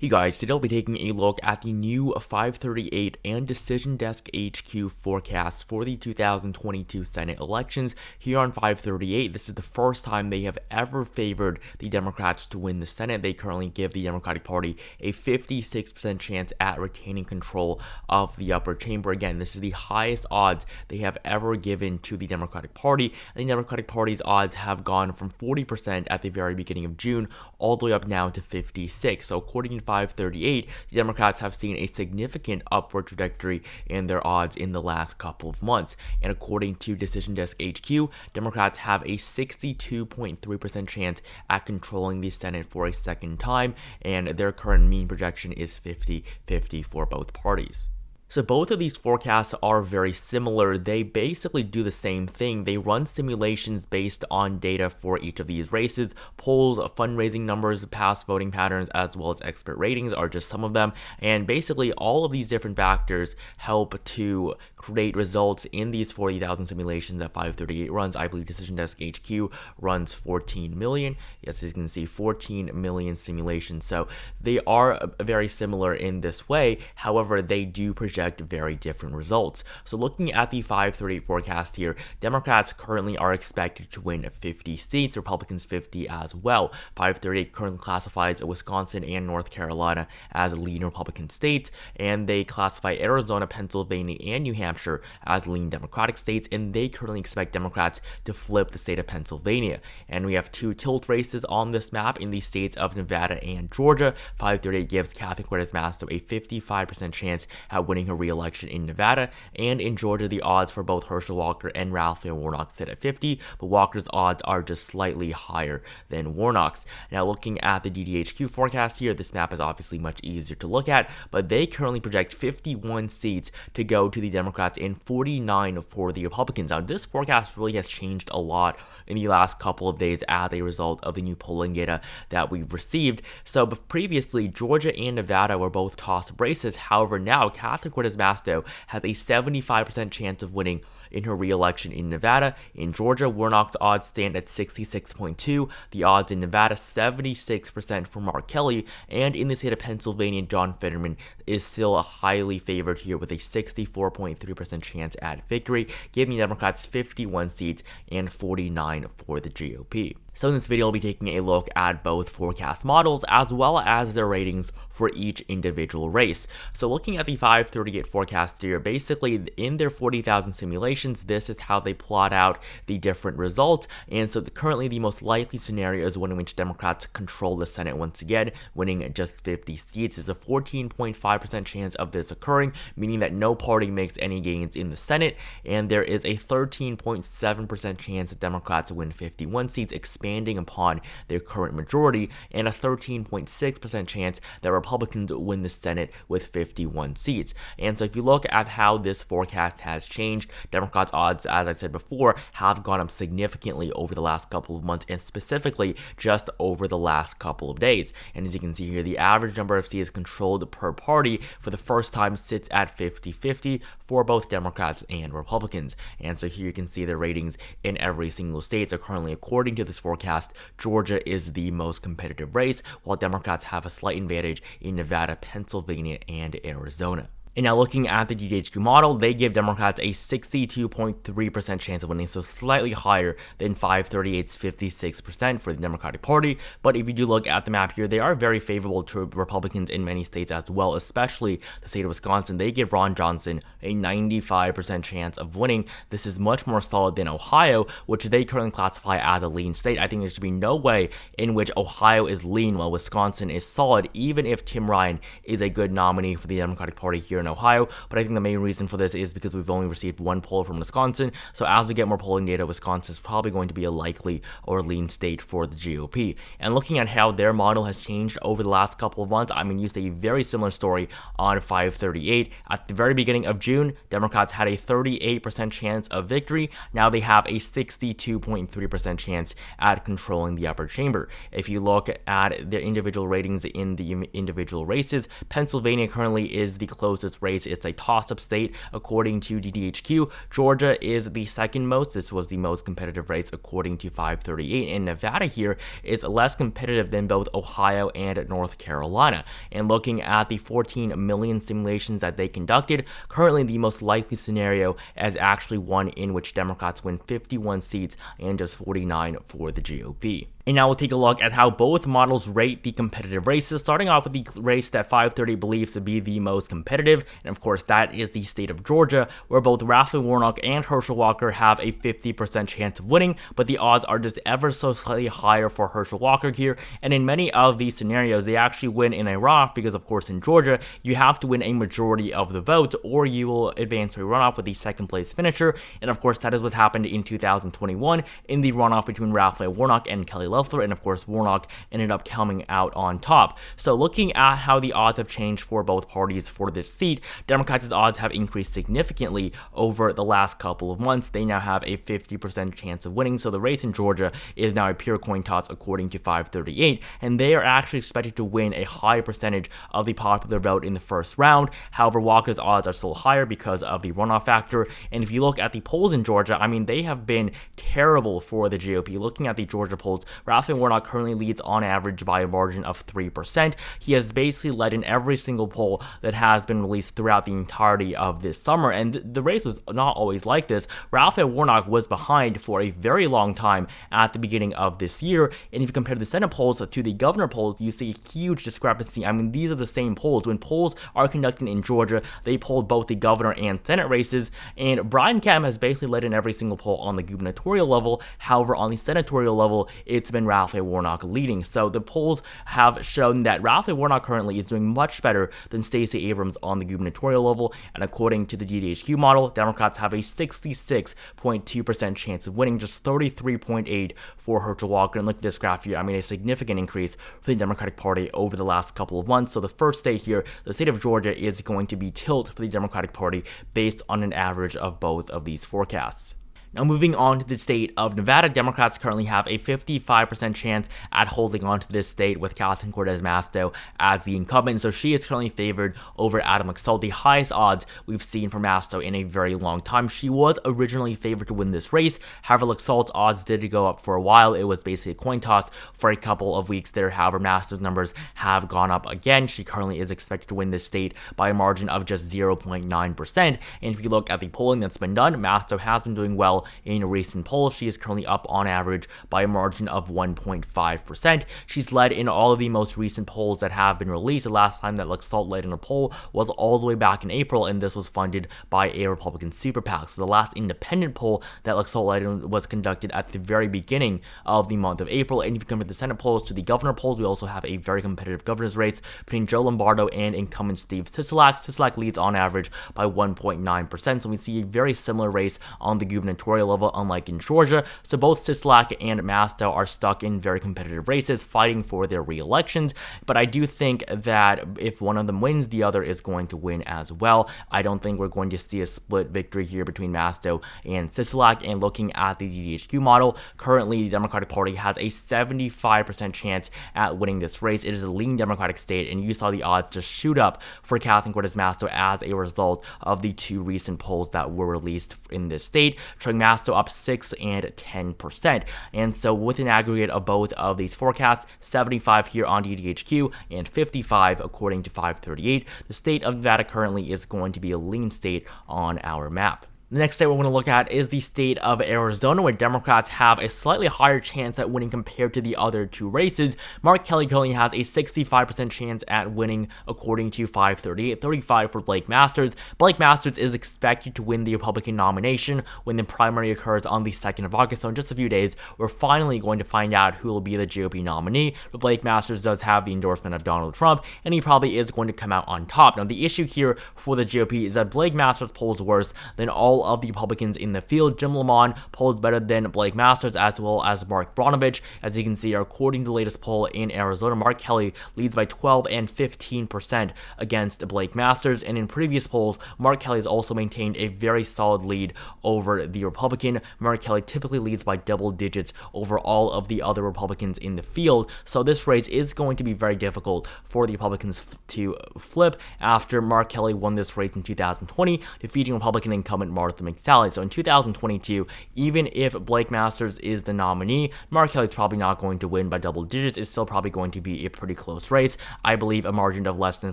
Hey guys, today I'll be taking a look at the new 538 and Decision Desk HQ forecast for the 2022 Senate elections. Here on 538, this is the first time they have ever favored the Democrats to win the Senate. They currently give the Democratic Party a 56% chance at retaining control of the upper chamber. Again, this is the highest odds they have ever given to the Democratic Party. And the Democratic Party's odds have gone from 40% at the very beginning of June all the way up now to 56. So according to 538, the Democrats have seen a significant upward trajectory in their odds in the last couple of months. And according to Decision Desk HQ, Democrats have a 62.3% chance at controlling the Senate for a second time, and their current mean projection is 50-50 for both parties. So both of these forecasts are very similar. They basically do the same thing. They run simulations based on data for each of these races. Polls, fundraising numbers, past voting patterns, as well as expert ratings are just some of them. And basically all of these different factors help to create results in these 40,000 simulations that 538 runs. I believe Decision Desk HQ runs 14 million. Yes, as you can see, 14 million simulations. So they are very similar in this way. However, they do project very different results. So looking at the 538 forecast here, Democrats currently are expected to win 50 seats, Republicans 50 as well. 538 currently classifies Wisconsin and North Carolina as lean Republican states, and they classify Arizona, Pennsylvania, and New Hampshire as lean Democratic states, and they currently expect Democrats to flip the state of Pennsylvania. And we have two tilt races on this map in the states of Nevada and Georgia. 538 gives Catherine Cortez Masto a 55% chance at winning her re-election in Nevada, and in Georgia the odds for both Herschel Walker and Raphael Warnock sit at 50, but Walker's odds are just slightly higher than Warnock's. Now looking at the DDHQ forecast here, this map is obviously much easier to look at, but they currently project 51 seats to go to the Democrats and 49 for the Republicans. Now this forecast really has changed a lot in the last couple of days as a result of the new polling data that we've received. So previously Georgia and Nevada were both toss races. However, now Catherine Cortez Masto has a 75% chance of winning in her re-election in Nevada. In Georgia, Warnock's odds stand at 66.2, the odds in Nevada 76% for Mark Kelly, and in the state of Pennsylvania, John Fetterman is still a highly favored here with a 64.3% chance at victory, giving the Democrats 51 seats and 49 for the GOP. So in this video, I'll be taking a look at both forecast models as well as their ratings for each individual race. So looking at the 538 forecast here, basically in their 40,000 simulations, this is how they plot out the different results. And so currently the most likely scenario is one in which Democrats control the Senate once again, winning just 50 seats. There's a 14.5% chance of this occurring, meaning that no party makes any gains in the Senate, and there is a 13.7% chance that Democrats win 51 seats, expanding upon their current majority, and a 13.6% chance that Republicans win the Senate with 51 seats. And so if you look at how this forecast has changed, Democrats' odds, as I said before, have gone up significantly over the last couple of months, and specifically just over the last couple of days. And as you can see here, the average number of seats controlled per party for the first time sits at 50-50 for both Democrats and Republicans. And so here you can see the ratings in every single state. So currently, according to this forecast, Georgia is the most competitive race, while Democrats have a slight advantage in Nevada, Pennsylvania, and Arizona. And now looking at the DDHQ model, they give Democrats a 62.3% chance of winning, so slightly higher than 538's 56% for the Democratic Party. But if you do look at the map here, they are very favorable to Republicans in many states as well, especially the state of Wisconsin. They give Ron Johnson a 95% chance of winning. This is much more solid than Ohio, which they currently classify as a lean state. I think there should be no way in which Ohio is lean while Wisconsin is solid, even if Tim Ryan is a good nominee for the Democratic Party here in Ohio. But I think the main reason for this is because we've only received one poll from Wisconsin, so as we get more polling data, Wisconsin is probably going to be a likely or lean state for the GOP. And looking at how their model has changed over the last couple of months, I mean, you see a very similar story on 538. At the very beginning of June, Democrats had a 38% chance of victory. Now they have a 62.3% chance at controlling the upper chamber. If you look at their individual ratings in the individual races, Pennsylvania currently is the closest this race. It's a toss-up state according to DDHQ. Georgia is the second most. This was the most competitive race according to 538, and Nevada here is less competitive than both Ohio and North Carolina. And looking at the 14 million simulations that they conducted, currently the most likely scenario is actually one in which Democrats win 51 seats and just 49 for the GOP. And now we'll take a look at how both models rate the competitive races, starting off with the race that 530 believes to be the most competitive, and of course that is the state of Georgia, where both Raphael Warnock and Herschel Walker have a 50% chance of winning, but the odds are just ever so slightly higher for Herschel Walker here, and in many of these scenarios, they actually win in a runoff because, of course, in Georgia, you have to win a majority of the votes, or you will advance to a runoff with the second place finisher, and of course that is what happened in 2021 in the runoff between Raphael Warnock and Kelly Loeffler, and of course Warnock ended up coming out on top. So looking at how the odds have changed for both parties for this seat, Democrats' odds have increased significantly over the last couple of months. They now have a 50% chance of winning, so the race in Georgia is now a pure coin toss according to 538, and they are actually expected to win a high percentage of the popular vote in the first round. However, Walker's odds are still higher because of the runoff factor, and if you look at the polls in Georgia, I mean, they have been terrible for the GOP. Looking at the Georgia polls, Raphael Warnock currently leads on average by a margin of 3%. He has basically led in every single poll that has been released throughout the entirety of this summer, and the race was not always like this. Raphael Warnock was behind for a very long time at the beginning of this year, and if you compare the Senate polls to the governor polls, you see a huge discrepancy. I mean, these are the same polls. When polls are conducted in Georgia, they polled both the governor and Senate races, and Brian Kemp has basically led in every single poll on the gubernatorial level. However, on the senatorial level, it's been Raphael Warnock leading. So the polls have shown that Raphael Warnock currently is doing much better than Stacey Abrams on the gubernatorial level, and according to the DDHQ model, Democrats have a 66.2% chance of winning, just 33.8% for Herschel Walker. And look at this graph here. I mean, a significant increase for the Democratic Party over the last couple of months. So the first state here, the state of Georgia, is going to be tilt for the Democratic Party based on an average of both of these forecasts. Now moving on to the state of Nevada, Democrats currently have a 55% chance at holding on to this state with Catherine Cortez Masto as the incumbent, so she is currently favored over Adam Laxalt, the highest odds we've seen for Masto in a very long time. She was originally favored to win this race, however Laxalt's odds did go up for a while. It was basically a coin toss for a couple of weeks there. However, Masto's numbers have gone up again. She currently is expected to win this state by a margin of just 0.9%, and if you look at the polling that's been done, Masto has been doing well in a recent poll. She is currently up on average by a margin of 1.5%. She's led in all of the most recent polls that have been released. The last time that Laxalt led in a poll was all the way back in April, and this was funded by a Republican super PAC. So the last independent poll that Laxalt led in was conducted at the very beginning of the month of April, and if you compare the Senate polls to the governor polls, we also have a very competitive governor's race between Joe Lombardo and incumbent Steve Sisolak. Sisolak leads on average by 1.9%, so we see a very similar race on the gubernatorial level, unlike in Georgia. So both Sisolak and Masto are stuck in very competitive races, fighting for their re-elections, but I do think that if one of them wins, the other is going to win as well. I don't think we're going to see a split victory here between Masto and Sisolak, and looking at the DDHQ model, currently the Democratic Party has a 75% chance at winning this race. It is a lean Democratic state, and you saw the odds just shoot up for Catherine Cortez Masto as a result of the two recent polls that were released in this state, showing Masto up 6 and 10%. And so with an aggregate of both of these forecasts, 75 here on DDHQ and 55 according to 538, the state of Nevada currently is going to be a lean state on our map. The next state we're going to look at is the state of Arizona, where Democrats have a slightly higher chance at winning compared to the other two races. Mark Kelly currently has a 65% chance at winning according to 538, 35 for Blake Masters. Blake Masters is expected to win the Republican nomination when the primary occurs on the 2nd of August. So in just a few days, we're finally going to find out who will be the GOP nominee. But Blake Masters does have the endorsement of Donald Trump, and he probably is going to come out on top. Now, the issue here for the GOP is that Blake Masters polls worse than all all of the Republicans in the field. Jim Lamont polls better than Blake Masters as well as Mark Bronovich. As you can see, according to the latest poll in Arizona, Mark Kelly leads by 12 and 15% against Blake Masters, and in previous polls, Mark Kelly has also maintained a very solid lead over the Republican. Mark Kelly typically leads by double digits over all of the other Republicans in the field, so this race is going to be very difficult for the Republicans to flip after Mark Kelly won this race in 2020, defeating Republican incumbent Martha McSally. So in 2022, even if Blake Masters is the nominee, Mark Kelly's probably not going to win by double digits. It's still probably going to be a pretty close race. I believe a margin of less than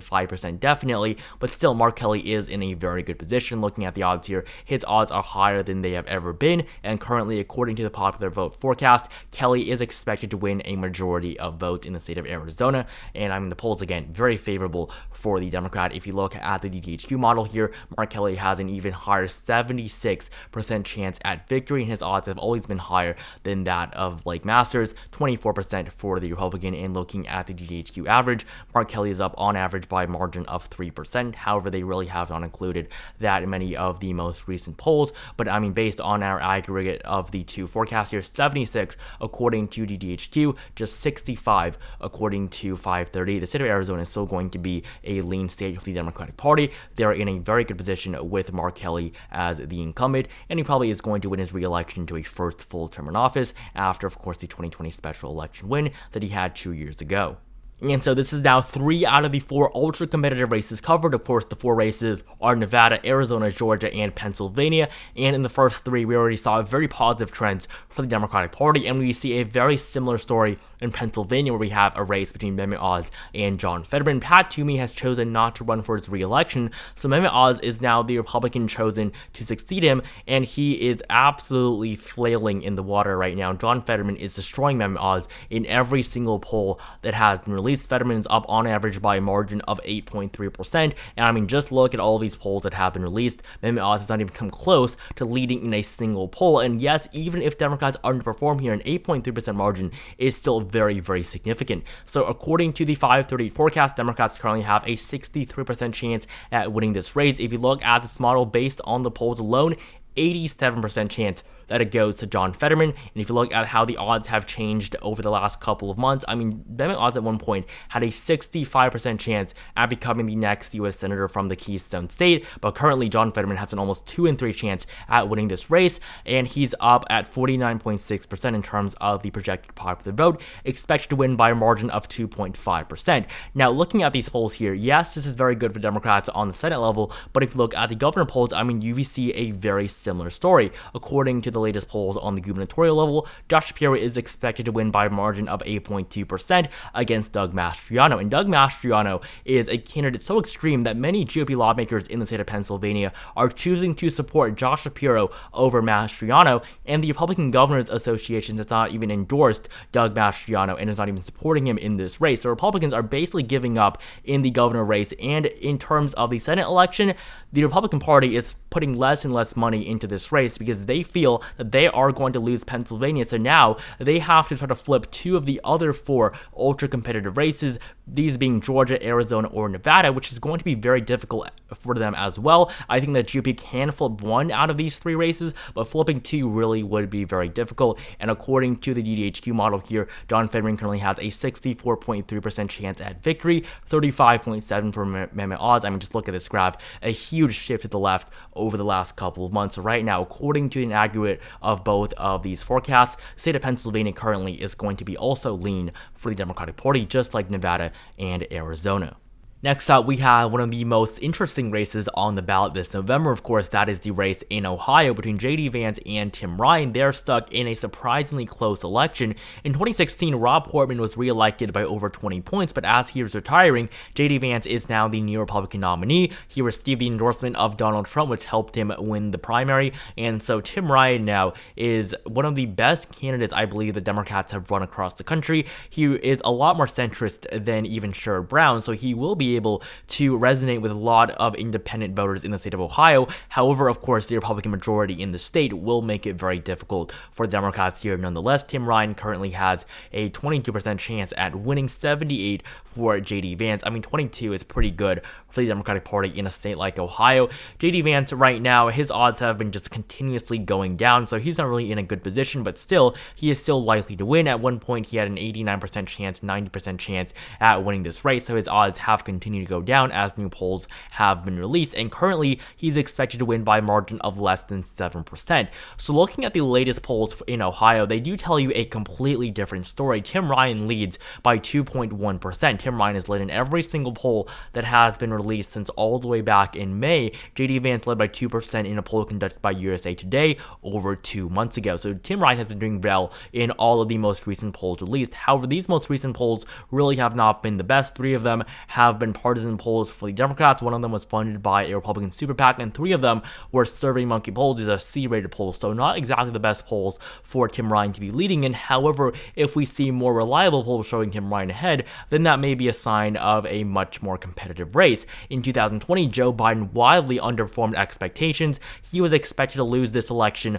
5% definitely, but still Mark Kelly is in a very good position. Looking at the odds here, his odds are higher than they have ever been, and currently, according to the popular vote forecast, Kelly is expected to win a majority of votes in the state of Arizona, and I mean the polls again very favorable for the Democrat. If you look at the DDHQ model here, Mark Kelly has an even higher 76% chance at victory, and his odds have always been higher than that of Blake Masters, 24% for the Republican. And looking at the DDHQ average, Mark Kelly is up on average by a margin of 3%. However, they really have not included that in many of the most recent polls, but I mean based on our aggregate of the two forecasts here, 76 according to DDHQ, just 65 according to 530. The state of Arizona is still going to be a lean state for the Democratic Party. They're in a very good position with Mark Kelly as the incumbent, and he probably is going to win his re-election to a first full term in office after, of course, the 2020 special election win that he had 2 years ago. And so this is now 3 out of the 4 ultra-competitive races covered. Of course, the 4 races are Nevada, Arizona, Georgia, and Pennsylvania. And in the first 3, we already saw very positive trends for the Democratic Party, and we see a very similar story in Pennsylvania, where we have a race between Mehmet Oz and John Fetterman. Pat Toomey has chosen not to run for his re-election, so Mehmet Oz is now the Republican chosen to succeed him, and he is absolutely flailing in the water right now. John Fetterman is destroying Mehmet Oz in every single poll that has been released. Fetterman is up on average by a margin of 8.3%, and I mean, just look at all these polls that have been released. Mehmet Oz has not even come close to leading in a single poll, and yet, even if Democrats underperform here, an 8.3% margin is still very, very significant. So according to the 538 forecast, Democrats currently have a 63% chance at winning this race. If you look at this model based on the polls alone, 87% chance that it goes to John Fetterman. And if you look at how the odds have changed over the last couple of months, I mean, Mehmet Oz at one point had a 65% chance at becoming the next U.S. Senator from the Keystone State, but currently John Fetterman has an almost 2 in 3 chance at winning this race, and he's up at 49.6% in terms of the projected popular vote, expected to win by a margin of 2.5%. Now, looking at these polls here, yes, this is very good for Democrats on the Senate level, but if you look at the governor polls, I mean, you see a very similar story. According to the latest polls on the gubernatorial level, Josh Shapiro is expected to win by a margin of 8.2% against Doug Mastriano. And Doug Mastriano is a candidate so extreme that many GOP lawmakers in the state of Pennsylvania are choosing to support Josh Shapiro over Mastriano, and the Republican Governors Association has not even endorsed Doug Mastriano and is not even supporting him in this race. So Republicans are basically giving up in the governor race, and in terms of the Senate election, the Republican Party is putting less and less money into this race because they feel that they are going to lose Pennsylvania. So now they have to try to flip 2 of the other 4 ultra-competitive races, these being Georgia, Arizona, or Nevada, which is going to be very difficult for them as well. I think that GOP can flip 1 out of these 3 races, but flipping 2 really would be very difficult. And according to the DDHQ model here, John Fetterman currently has a 64.3% chance at victory, 35.7% for Mehmet Oz. I mean, just look at this graph, a huge shift to the left over the last couple of months. So right now, according to an aggregate of both of these forecasts, the state of Pennsylvania currently is going to be also lean for the Democratic Party, just like Nevada and Arizona. Next up, we have one of the most interesting races on the ballot this November. Of course, that is the race in Ohio between J.D. Vance and Tim Ryan. They're stuck in a surprisingly close election. In 2016, Rob Portman was reelected by over 20 points, but as he was retiring, J.D. Vance is now the new Republican nominee. He received the endorsement of Donald Trump, which helped him win the primary, and so Tim Ryan now is one of the best candidates I believe the Democrats have run across the country. He is a lot more centrist than even Sherrod Brown, so he will be be able to resonate with a lot of independent voters in the state of Ohio. However, of course, the Republican majority in the state will make it very difficult for Democrats here. Nonetheless, Tim Ryan currently has a 22% chance at winning, 78 for J.D. Vance. I mean, 22 is pretty good for the Democratic Party in a state like Ohio. J.D. Vance right now, his odds have been just continuously going down, so he's not really in a good position, but still, he is still likely to win. At one point, he had an 89% chance, 90% chance at winning this race, so his odds have continued to go down as new polls have been released, and currently, he's expected to win by a margin of less than 7%. So looking at the latest polls in Ohio, they do tell you a completely different story. Tim Ryan leads by 2.1%. Tim Ryan has led in every single poll that has been released since all the way back in May. J.D. Vance led by 2% in a poll conducted by USA Today over 2 months ago. So Tim Ryan has been doing well in all of the most recent polls released. However, these most recent polls really have not been the best. 3 of them have been partisan polls for the Democrats. 1 of them was funded by a Republican super PAC, and 3 of them were SurveyMonkey polls, is a C-rated poll. So not exactly the best polls for Tim Ryan to be leading in. However, if we see more reliable polls showing Tim Ryan ahead, then that may be a sign of a much more competitive race. In 2020, Joe Biden wildly underperformed expectations. He was expected to lose this election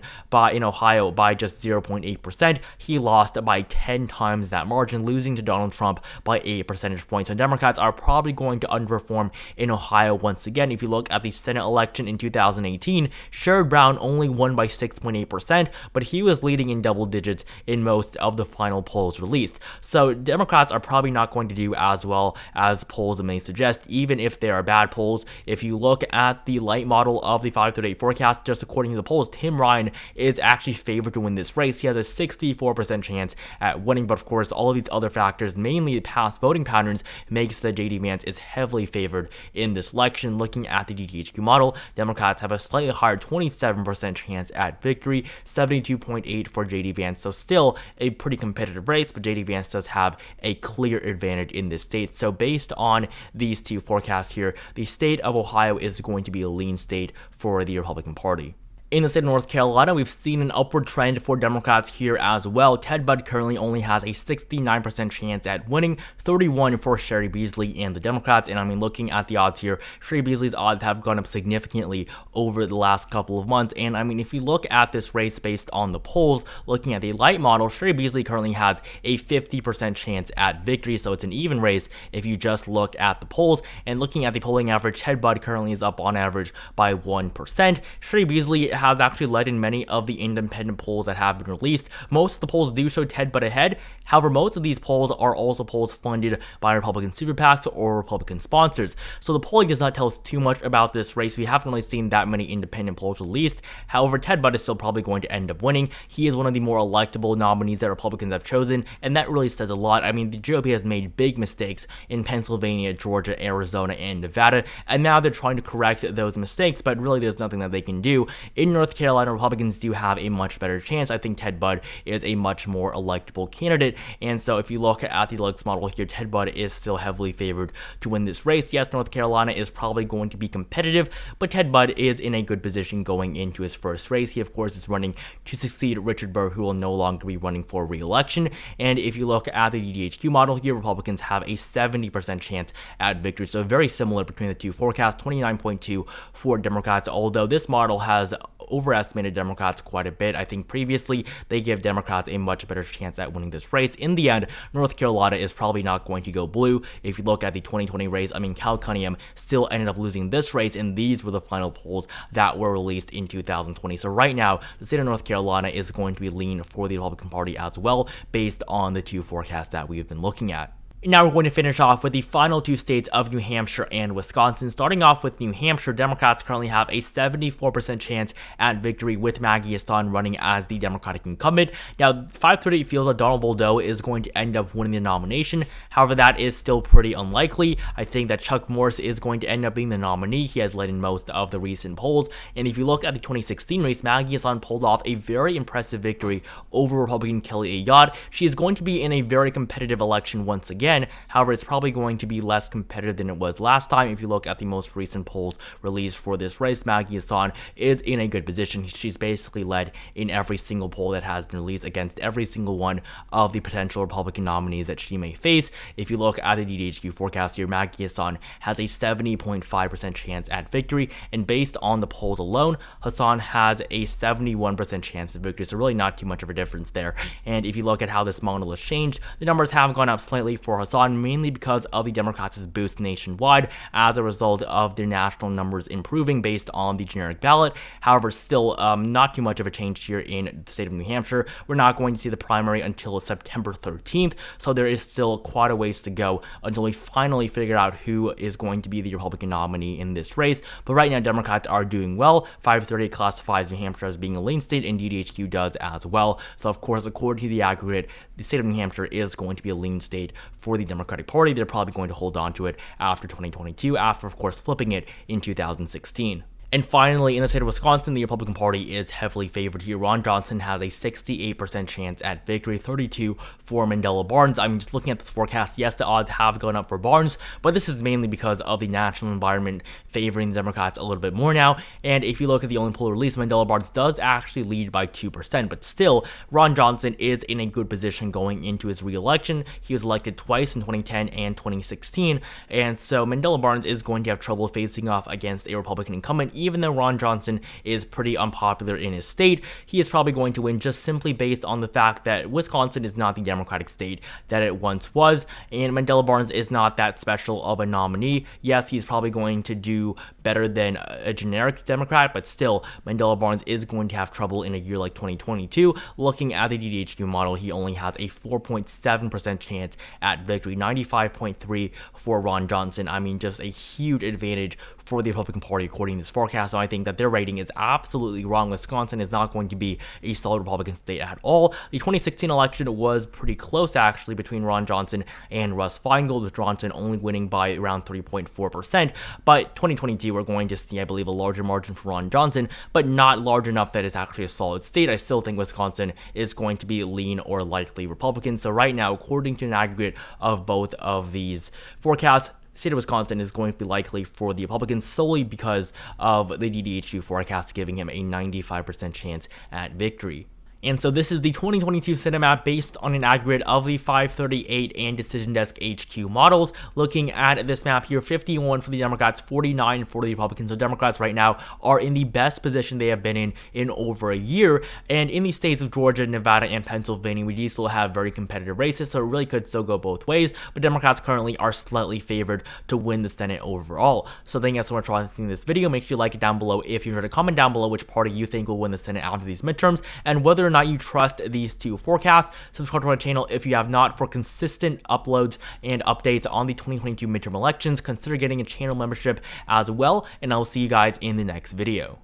in Ohio by just 0.8%. He lost by 10 times that margin, losing to Donald Trump by 8 percentage points. So Democrats are probably going to underperform in Ohio once again. If you look at the Senate election in 2018, Sherrod Brown only won by 6.8%, but he was leading in double digits in most of the final polls released. So Democrats are probably not going to do as well as polls may suggest, even if they are bad polls. If you look at the light model of the 538 forecast, just according to the polls, Tim Ryan is actually favored to win this race. He has a 64% chance at winning, but of course, all of these other factors, mainly past voting patterns, makes that J.D. Vance is heavily favored in this election. Looking at the DTHQ model, Democrats have a slightly higher 27% chance at victory, 72.8 for J.D. Vance. So still a pretty competitive race, but J.D. Vance does have a clear advantage in this state. So based on these 2 forecasts here, the state of Ohio is going to be a lean state for the Republican Party. In the state of North Carolina, we've seen an upward trend for Democrats here as well. Ted Budd currently only has a 69% chance at winning, 31 for Sherry Beasley and the Democrats. And I mean, looking at the odds here, Sherry Beasley's odds have gone up significantly over the last couple of months. And I mean, if you look at this race based on the polls, looking at the light model, Sherry Beasley currently has a 50% chance at victory. So it's an even race if you just look at the polls. And looking at the polling average, Ted Budd currently is up on average by 1%. Sherry Beasley has actually led in many of the independent polls that have been released. Most of the polls do show Ted Budd ahead. However, most of these polls are also polls funded by Republican super PACs or Republican sponsors. So the polling does not tell us too much about this race. We haven't really seen that many independent polls released. However, Ted Budd is still probably going to end up winning. He is one of the more electable nominees that Republicans have chosen, and that really says a lot. I mean, the GOP has made big mistakes in Pennsylvania, Georgia, Arizona, and Nevada, and now they're trying to correct those mistakes, but really there's nothing that they can do. In North Carolina, Republicans do have a much better chance. I think Ted Budd is a much more electable candidate, and so if you look at the looks model here, Ted Budd is still heavily favored to win this race. Yes, North Carolina is probably going to be competitive, but Ted Budd is in a good position going into his first race. He, of course, is running to succeed Richard Burr, who will no longer be running for re-election, and if you look at the DDHQ model here, Republicans have a 70% chance at victory, so very similar between the 2 forecasts, 29.2 for Democrats, although this model has overestimated Democrats quite a bit. I think previously they give Democrats a much better chance at winning this race. In the end, North Carolina is probably not going to go blue. If you look at the 2020 race, I mean, Cal Cunningham still ended up losing this race, and these were the final polls that were released in 2020. So right now, the state of North Carolina is going to be lean for the Republican Party as well, based on the 2 forecasts that we have been looking at. Now we're going to finish off with the final 2 states of New Hampshire and Wisconsin. Starting off with New Hampshire, Democrats currently have a 74% chance at victory with Maggie Hassan running as the Democratic incumbent. Now, 538 feels that Donald Boldeau is going to end up winning the nomination. However, that is still pretty unlikely. I think that Chuck Morse is going to end up being the nominee. He has led in most of the recent polls. And if you look at the 2016 race, Maggie Hassan pulled off a very impressive victory over Republican Kelly Ayotte. She is going to be in a very competitive election once again. again. However, it's probably going to be less competitive than it was last time. If you look at the most recent polls released for this race, Maggie Hassan is in a good position. She's basically led in every single poll that has been released against every single one of the potential Republican nominees that she may face. If you look at the DDHQ forecast here, Maggie Hassan has a 70.5% chance at victory, and based on the polls alone, Hassan has a 71% chance of victory, so really not too much of a difference there. And if you look at how this model has changed, the numbers have gone up slightly for Hassan, mainly because of the Democrats' boost nationwide as a result of their national numbers improving based on the generic ballot. However, still not too much of a change here in the state of New Hampshire. We're not going to see the primary until September 13th, so there is still quite a ways to go until we finally figure out who is going to be the Republican nominee in this race. But right now, Democrats are doing well. 538 classifies New Hampshire as being a lean state, and DDHQ does as well. So of course, according to the aggregate, the state of New Hampshire is going to be a lean state for the Democratic Party. They're probably going to hold on to it after 2022, after of course flipping it in 2016. And finally, in the state of Wisconsin, the Republican Party is heavily favored here. Ron Johnson has a 68% chance at victory, 32 for Mandela Barnes. I'm just looking at this forecast. Yes, the odds have gone up for Barnes, but this is mainly because of the national environment favoring the Democrats a little bit more now. And if you look at the only poll released, Mandela Barnes does actually lead by 2%, but still, Ron Johnson is in a good position going into his re-election. He was elected twice in 2010 and 2016, and so Mandela Barnes is going to have trouble facing off against a Republican incumbent. Even though Ron Johnson is pretty unpopular in his state, he is probably going to win just simply based on the fact that Wisconsin is not the Democratic state that it once was, and Mandela Barnes is not that special of a nominee. Yes, he's probably going to do better than a generic Democrat, but still, Mandela Barnes is going to have trouble in a year like 2022. Looking at the DDHQ model, he only has a 4.7% chance at victory, 95.3 for Ron Johnson. I mean, just a huge advantage for the Republican Party according to this forecast. So I think that their rating is absolutely wrong. Wisconsin is not going to be a solid Republican state at all. The 2016 election was pretty close actually between Ron Johnson and Russ Feingold, with Johnson only winning by around 3.4%. But 2022, we're going to see, I believe, a larger margin for Ron Johnson, but not large enough that it's actually a solid state. I still think Wisconsin is going to be lean or likely Republican. So right now, according to an aggregate of both of these forecasts, the state of Wisconsin is going to be likely for the Republicans solely because of the DDHQ forecast giving him a 95% chance at victory. And so this is the 2022 Senate map based on an aggregate of the 538 and Decision Desk HQ models. Looking at this map here, 51 for the Democrats, 49 for the Republicans. So Democrats right now are in the best position they have been in over a year. And in the states of Georgia, Nevada, and Pennsylvania, we do still have very competitive races, so it really could still go both ways. But Democrats currently are slightly favored to win the Senate overall. So thank you guys so much for watching this video. Make sure you like it down below if you enjoyed it. Comment down below which party you think will win the Senate after these midterms, and whether or not you trust these two forecasts. Subscribe to my channel if you have not for consistent uploads and updates on the 2022 midterm elections. Consider getting a channel membership as well, and I'll see you guys in the next video.